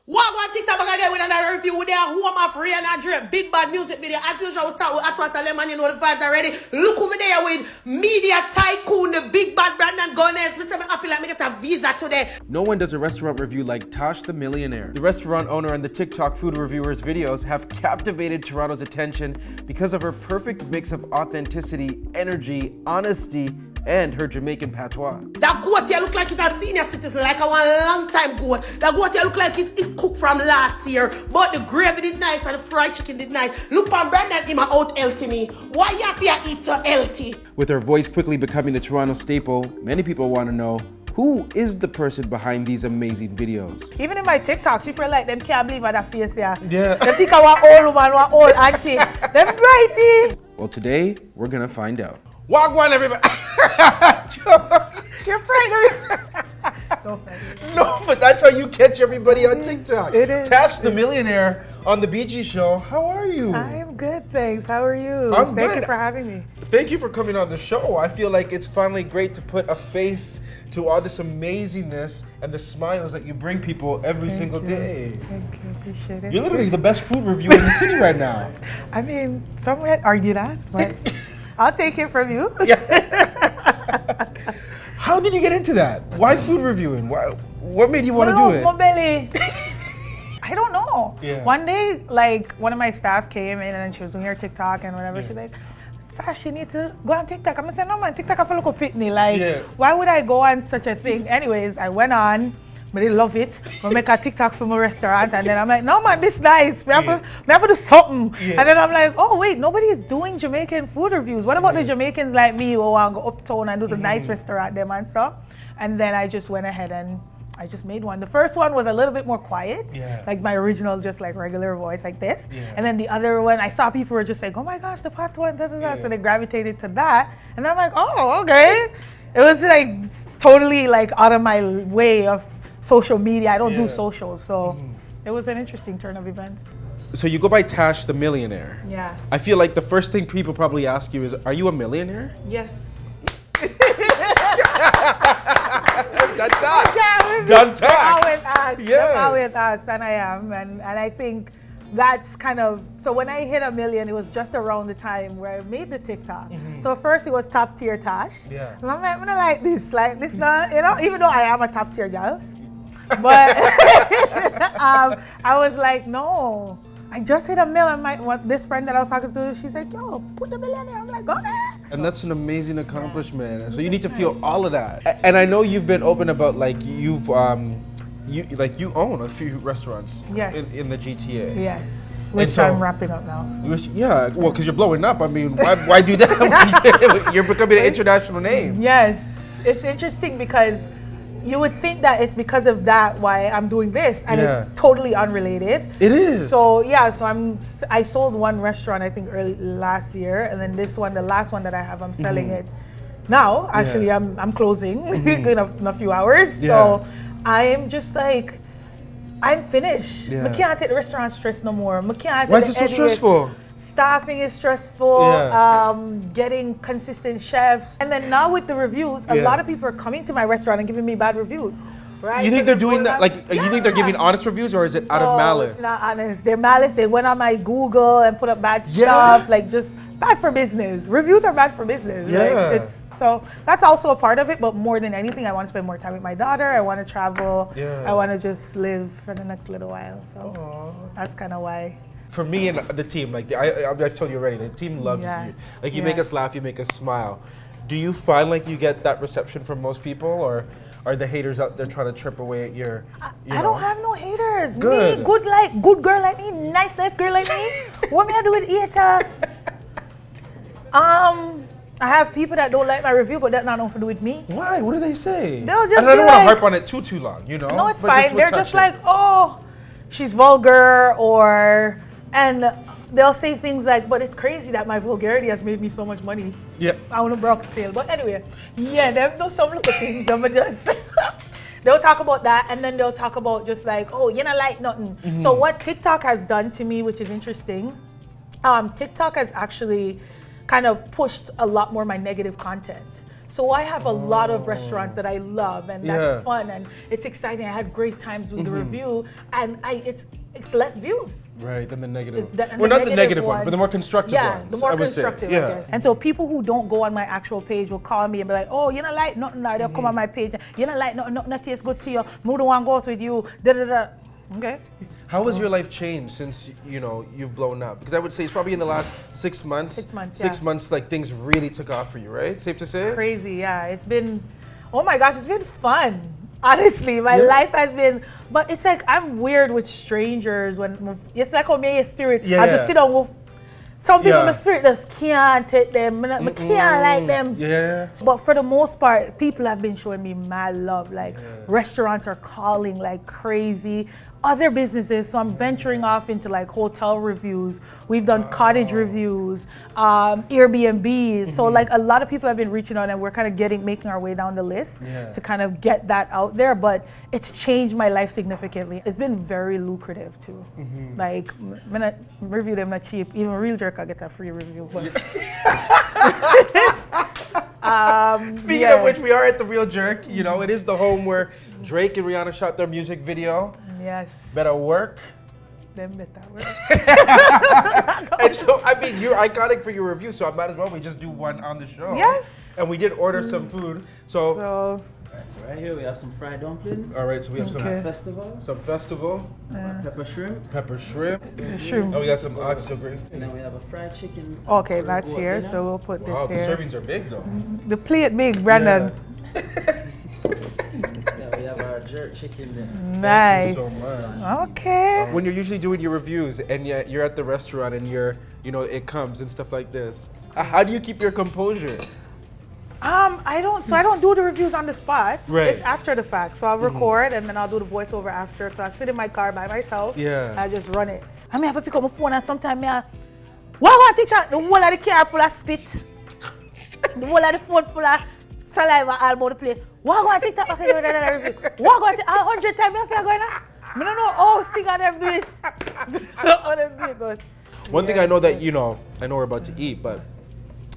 What go on TikTok back again with another review with their home of Rihanna Drake big bad music video. As usual, we'll start with Atwata Lemon, you know the vibes already. Look who me there with Media Tycoon, the big bad Brandon Gomez. Listen, I'm happy like me get a visa today. No one does a restaurant review like Tash the Millionaire. The restaurant owner and the TikTok food reviewers' videos have captivated Toronto's attention because of her perfect mix of authenticity, energy, honesty, and her Jamaican patois. That goat here look like it's a senior citizen, like a one long time goat. That goat here look like it cooked from last year, but the gravy did nice and the fried chicken did nice. Look on Brandon, him out healthy me. Why you have to eat so healthy? With her voice quickly becoming a Toronto staple, many people want to know, who is the person behind these amazing videos? Even in my TikToks, people like them can't believe that face here. Yeah. They think I want old woman, want old auntie. Them brighty. Well, today, we're gonna find out. Walk on, everybody. You're friendly. Don't friendly. No, but that's how you catch everybody on TikTok. It is. Tash the Millionaire on the BG Show. How are you? I am good, thanks. How are you? I'm Thank good. you for having me. Thank you for coming on the show. I feel like it's finally great to put a face to all this amazingness and the smiles that you bring people every single day. Thank you. Appreciate it. You're literally the best food reviewer in the city right now. I mean, some might argue that, but I'll take it from you. How did you get into that? Why food reviewing? What made you want to do it? My belly. I don't know. Yeah. One day, like, one of my staff came in and she was doing her TikTok and whatever. Yeah. She's like, Sash, you need to go on TikTok. I'm saying, no man, TikTok I feel like a pitney. Like, Yeah. why would I go on such a thing? Anyways, I went on. But they love it. I make a TikTok for my restaurant, and then I'm like, no man, this nice. We have to do something. Yeah. And then I'm like, oh wait, nobody is doing Jamaican food reviews. What about the Jamaicans like me who want to go uptown and do the nice restaurant them and stuff? And then I just went ahead and I just made one. The first one was a little bit more quiet, like my original, just like regular voice like this. Yeah. And then the other one, I saw people were just like, oh my gosh, the pot one, da, da, da. So they gravitated to that. And then I'm like, oh, okay. It was like totally like out of my way of social media. I don't do socials, so it was an interesting turn of events. So you go by Tash the Millionaire. Yeah. I feel like the first thing people probably ask you is, are you a millionaire? Yes. Done talk. Always ask. Yes. Always ask, and I am, and I think that's kind of, so when I hit 1 million, it was just around the time where I made the TikTok. So first it was top tier Tash. Yeah. And I'm like, I'm not like this not, you know, even though I am a top tier girl. But I was like, no, I just hit 1 million. This friend that I was talking to, she's like, yo, put the millionaire. I'm like, go there. And that's an amazing accomplishment. So you need to feel all of that. And I know you've been open about like you own a few restaurants in the GTA. Yes, which so- I'm wrapping up now. Yeah, well, because you're blowing up. I mean, why do that? You're becoming an international name. Yes, it's interesting because you would think that it's because of that why I'm doing this, and it's totally unrelated. It is. So yeah, I sold one restaurant I think early last year, and then this one, the last one that I have, I'm selling it now. Actually, I'm closing in a few hours. Yeah. So I am just like, I'm finished. Yeah. I can't take the restaurant stress no more. I can't. Why is it so stressful? Staffing is stressful, Yeah. getting consistent chefs. And then now with the reviews, a lot of people are coming to my restaurant and giving me bad reviews. Right? You think So they're they doing go that, back- like, you think they're giving honest reviews, or is it out of malice? It's not honest. They're malice. They went on my Google and put up bad Yeah. stuff, like just bad for business. Reviews are bad for business. Yeah. Like, so that's also a part of it, but more than anything, I want to spend more time with my daughter. I want to travel. Yeah. I want to just live for the next little while. So that's kind of why. For me and the team, like I've told you already, the team loves you. Like you make us laugh, you make us smile. Do you find like you get that reception from most people, or are the haters out there trying to trip away at your? I don't have no haters. Good. Me, good girl like me, nice girl like me. What me I do with eater? I have people that don't like my review, but that's not nothing to do with me. Why? What do they say? They'll just I be don't want to like- harp on it too long, you know. No, it's But fine. we'll They're touch just it. like, oh, she's vulgar, and they'll say things like, but it's crazy that my vulgarity has made me so much money. Yeah. I want to broke still. But anyway, them those some little things. I'm just they'll talk about that, and then they'll talk about just like, oh, you don't like nothing. So what TikTok has done to me, which is interesting, TikTok has actually kind of pushed a lot more my negative content. So I have a lot of restaurants that I love, and Yeah. that's fun and it's exciting. I had great times with the review, and it's less views. Right, then the negative. The Not the negative one, ones. but the more constructive Yeah, ones. the more I would say. constructive, Yeah. I guess. And so people who don't go on my actual page will call me and be like, oh, you don't like nothing, or they'll come on my page, you don't like nothing that tastes good to you, I don't want to go out with you, da da da. Okay. How has your life changed since you've blown up? Because I would say it's probably in the last 6 months. 6 months, 6 yeah. months, like things really took off for you, right? Safe to say? Crazy, yeah. It's been, oh my gosh, it's been fun. Honestly, my life has been, but it's like I'm weird with strangers when it's like on my spirit. I Yeah. just sit down with some people. Yeah. My spirit just can't take them. I can't like them. Yeah. But for the most part, people have been showing me mad love. Like restaurants are calling like crazy. Other businesses, so I'm venturing off into like hotel reviews. We've done cottage reviews, Airbnbs. So like a lot of people have been reaching out, and we're kind of making our way down the list to kind of get that out there. But it's changed my life significantly. It's been very lucrative too. Like when I review them not cheap. Even Real Jerk, I get a free review. But Speaking of which, we are at the Real Jerk. It is the home where Drake and Rihanna shot their music video. yes, Better work. them better work. And so, I mean, you're iconic for your review, so I might as well we just do one on the show. Yes. And we did order some food. So, So Alright, so right here we have some fried dumpling, all right, so we have Okay. festival, some festival, pepper shrimp, pepper shrimp, the shrimp. and we got some oxtail gravy. and then we have a fried chicken. Okay, for that's goat here. dinner. So we'll put Wow, the this here. servings are big though. The plate big, Brandon. Yeah, we have our jerk chicken there. Nice. So much. Okay. When you're usually doing your reviews and yet you're at the restaurant and it comes and stuff like this, how do you keep your composure? I don't do the reviews on the spot. Right. It's after the fact. So I'll record and then I'll do the voiceover after. So I sit in my car by myself. Yeah. I just run it. I may have to pick up my phone and sometimes what I want to take the whole of the car full of spit. The whole of the phone full of saliva all over the place. What I want to take that back and do that review? What I want to 100 times I feel going on? I don't know how sing and them do it. How them do it, but One thing I know that I know we're about to eat, but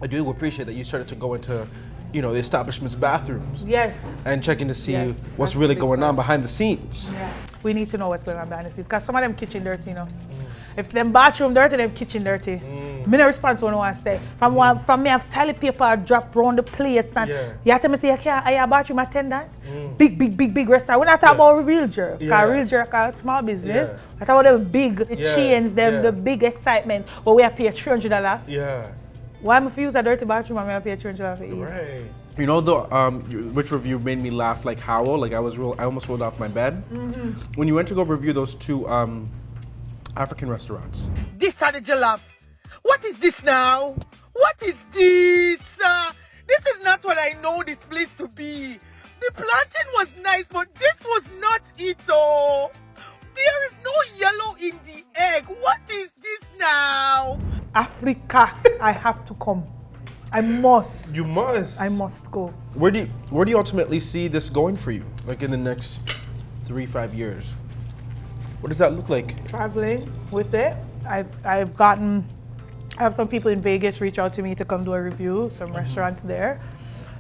I do appreciate that you started to go into, the establishment's bathrooms yes. and checking to see Yes, what's that's really big going part. on behind the scenes. Yeah. We need to know what's going on behind the scenes because some of them kitchen dirty, If them bathroom dirty, them kitchen dirty. Me no response to what I want to say. From me, I have toilet paper drop around the place and Yeah. you have to me say, okay, are you a bathroom attendant? Big restaurant. We're not talking about Real Jerk. Yeah. Real Jerk are small business. Yeah. We're talking about the big Yeah. chains, them Yeah. the big excitement where we have to pay $300. Yeah. Why am I use a dirty bathroom and I pay $300 for eat? Right. Which review made me laugh like howl, like I almost rolled off my bed. When you went to go review those two African restaurants. This are the jollof. What is this now? What is this? This is not what I know this place to be. The plantain was nice, but this was not it. Oh, there is no yellow in the egg. What is this now? Africa, I have to come. I must. You must. I must go. Where do you ultimately see this going for you? Like in the next 3-5 years? What does that look like? Traveling with it. I have some people in Vegas reach out to me to come do a review, some restaurants there.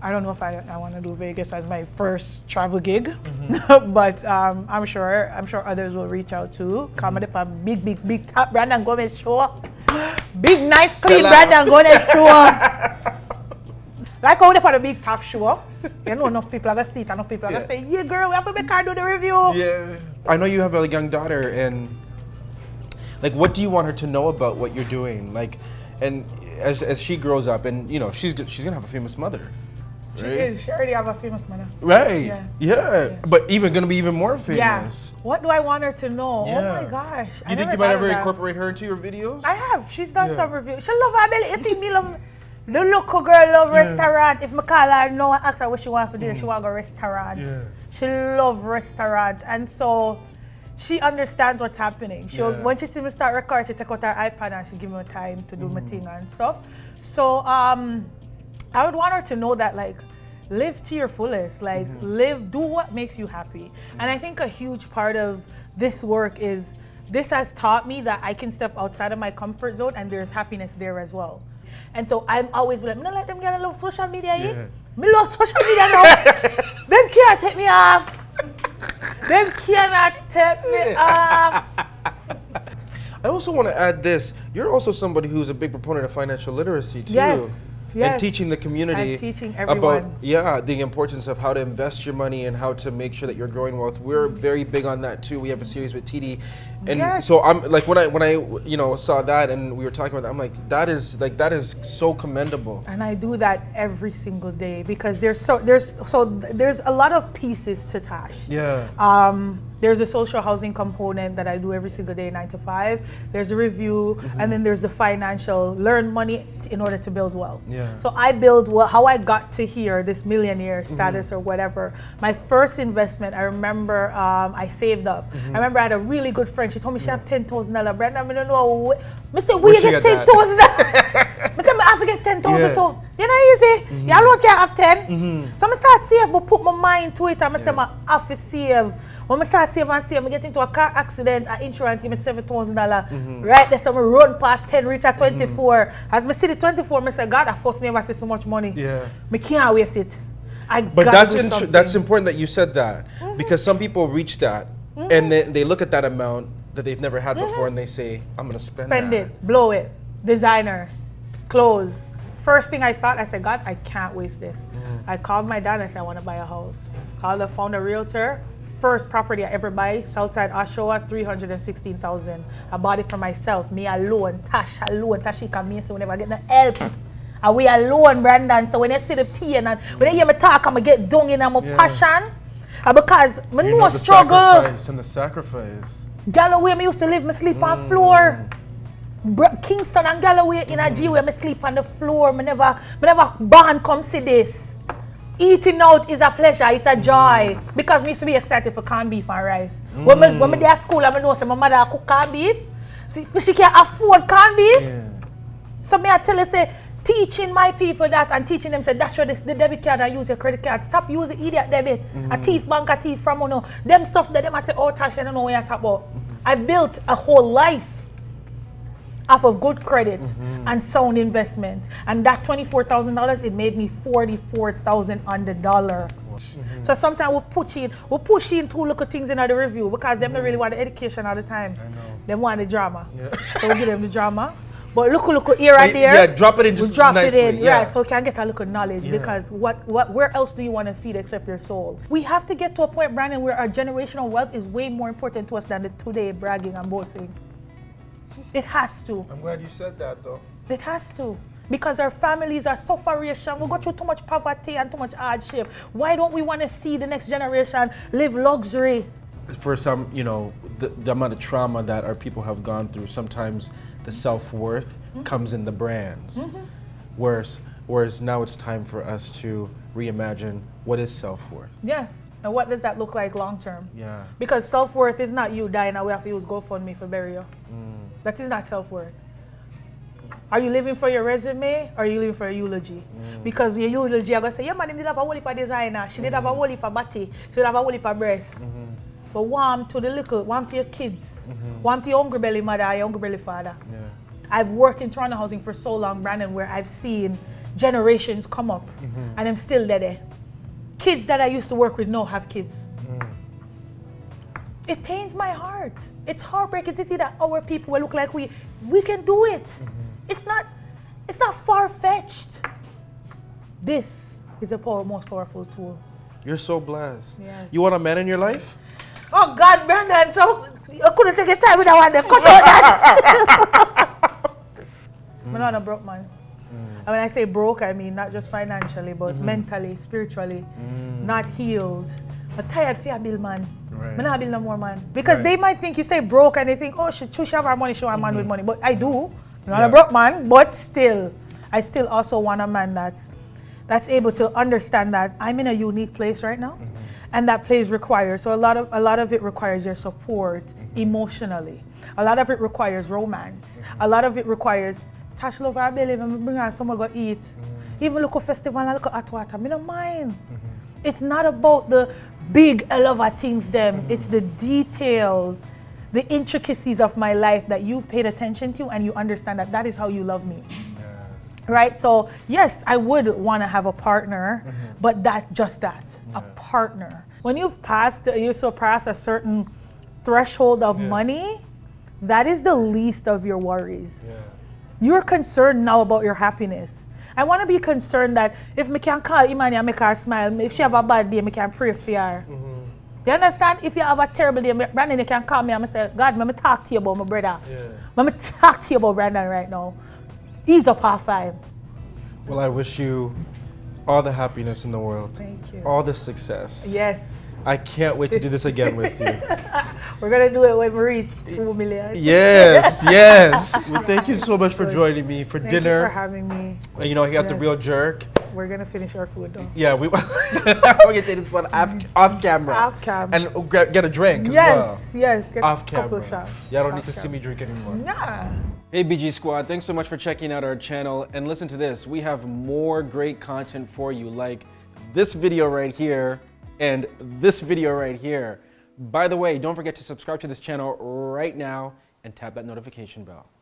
I don't know if I want to do Vegas as my first travel gig, but I'm sure others will reach out too. Come up a big top Brandon Gomez show. Big nice clean Brandon Gomez show. Like how they for the big top show. Enough people are gonna see it, enough people are gonna say, yeah girl, we have to make her do the review. Yeah. I know you have a young daughter, and like, what do you want her to know about what you're doing? Like, and as she grows up, and she's gonna have a famous mother. Right? She already have a famous mother. Right. Yeah. But gonna be even more famous. Yeah. What do I want her to know? Yeah. Oh my gosh. You think you might ever incorporate her into your videos? I have. She's done some reviews. She love her belly. You think me love the local girl love restaurant. If I call her no and ask her what she want for dinner, she want to go restaurant. Yeah. She love restaurant. And so she understands what's happening. When she see me start recording, she take out her iPad and she give me time to do my thing and stuff. So I would want her to know that like live to your fullest, like do what makes you happy. And I think a huge part of this work is this has taught me that I can step outside of my comfort zone and there's happiness there as well. And so I'm always like, no, let them get a love social media. Me love social media now. Them can't take me off. Them cannot take me off. I also want to add this. You're also somebody who's a big proponent of financial literacy too. Yes. And teaching the community And teaching about everyone. the importance of how to invest your money and how to make sure that you're growing wealth. We're very big on that too. We have a series with TD, and Yes. so I'm like when I saw that and we were talking about that, I'm like that is so commendable. And I do that every single day because there's a lot of pieces to Tash. Yeah. There's a social housing component that I do every single day, 9 to 5. There's a review, and then there's the financial, learn money in order to build wealth. Yeah. So I build how I got to here, this millionaire status or whatever. My first investment, I remember I saved up. I remember I had a really good friend. She told me she had $10,000. Brenda, I don't know. I said, where you get $10,000? I said, I have to get 10,000 too. You know, easy. You alone can't have 10. So I start save, but put my mind to it. I said, I have to save. When I start saving, I get into a car accident, insurance give me $7,000. Right there, so I run past 10, reach at 24. As I see the 24, I say, God, I forced me ever see so much money. Yeah. I can't waste it. But that's important that you said that because some people reach that and they look at that amount that they've never had before and they say, I'm going to spend Spend that. it, blow it, designer, clothes. First thing I thought, I said, God, I can't waste this. I called my dad and I said, I want to buy a house. Found a realtor. First property I ever buy, Southside Oshawa, $316,000. I bought it for myself, me alone, Tash alone. Tashika me so whenever I get no help. And we alone, Brandon. So when you see the pain and when you hear me talk, I'm get down in my passion. And because I know the struggle. sacrifice and the sacrifice. Galloway, me used to live, me sleep on floor. Kingston and Galloway in a G where me sleep on the floor. Me never born come see this. Eating out is a pleasure, it's a joy. Because me used to be excited for corned beef and rice. When me there at school, I know say my mother cook corned beef. She can't afford corned beef. Yeah. So me I tell her say, teaching my people that and teaching them say that's why the debit card and use your credit card. Stop using idiot debit. A thief bank, a thief from you know. Them stuff that them I say, oh Tash, I don't know what you're talking about. I built a whole life off of good credit and sound investment. And that $24,000, it made me $44,000 on the dollar. So sometimes we push in two little things in the review because them don't really want the education all the time. I know. Them want the drama. Yeah. So we give them the drama. But look here and there. Yeah, drop it in just we drop nicely. it in, yeah. right? So we can get a little knowledge because where else do you want to feed except your soul? We have to get to a point, Brandon, where our generational wealth is way more important to us than the today bragging and boasting. It has to. I'm glad you said that though. It has to. Because our families are suffering. We go through too much poverty and too much hardship. Why don't we want to see the next generation live luxury? For some, you know, the amount of trauma that our people have gone through, sometimes the self-worth comes in the brands. Whereas now it's time for us to reimagine what is self-worth. Yes. And what does that look like long term? Yeah. Because self-worth is not you dying and we have to use GoFundMe for burial. That is not self-worth. Are you living for your resume or are you living for a eulogy? Because your eulogy, I'm going to say, yeah, man, did have a whole heap of designer. She did have a whole heap of body. She did have a whole heap of breast. But warm to your kids. Warm to your hungry belly mother or your hungry belly father. Yeah. I've worked in Toronto housing for so long, Brandon, where I've seen generations come up and I'm still there. Kids that I used to work with now have kids. It pains my heart. It's heartbreaking to see that our people will look like we can do it. It's not far-fetched. This is the most powerful tool. You're so blessed. Yes. You want a man in your life? Oh God, Brandon, so I couldn't take your time without one. Cut out that. I'm not a broke man. And when I say broke, I mean not just financially, but mentally, spiritually, not healed. I'm tired for a bill, man. Right. I'm not build no more, man. Because they might think you say broke and they think, oh, she have her money, she want a man with money. But I do. I'm not a broke man, but still, I still also want a man that's able to understand that I'm in a unique place right now. And that place requires, so a lot of it requires your support emotionally. A lot of it requires romance. A lot of it requires, Tash love her belly, bring her somewhere go eat. Even look at festival and look at hot water, I don't mind. It's not about the big elevator things them. It's the details, the intricacies of my life that you've paid attention to and you understand that is how you love me. Right? So yes, I would want to have a partner, but a partner. When you surpass a certain threshold of money, that is the least of your worries. Yeah. You're concerned now about your happiness. I want to be concerned that if me can call Imani and make her smile, if she have a bad day, me can pray for her. You understand? If you have a terrible day, Brandon, you can call me and say, God, let me talk to you about my brother. Let me talk to you about Brandon right now. Ease up half five. Well, I wish you all the happiness in the world. Thank you. All the success. Yes. I can't wait to do this again with you. We're going to do it when we reach 2 million. Yes, yes. Well, thank you so much for joining me for Thank dinner. you for having me. And, you know, you got the Yes. real jerk. We're going to finish our food though. Yeah, we're gonna take this one off camera. Off cam. And get a drink as Yes, yes. Get well. Off a couple camera. of shots. Y'all don't need Off to see camera. me drink anymore. Nah. Hey BG Squad, thanks so much for checking out our channel. And listen to this, we have more great content for you, like this video right here and this video right here. By the way, don't forget to subscribe to this channel right now and tap that notification bell.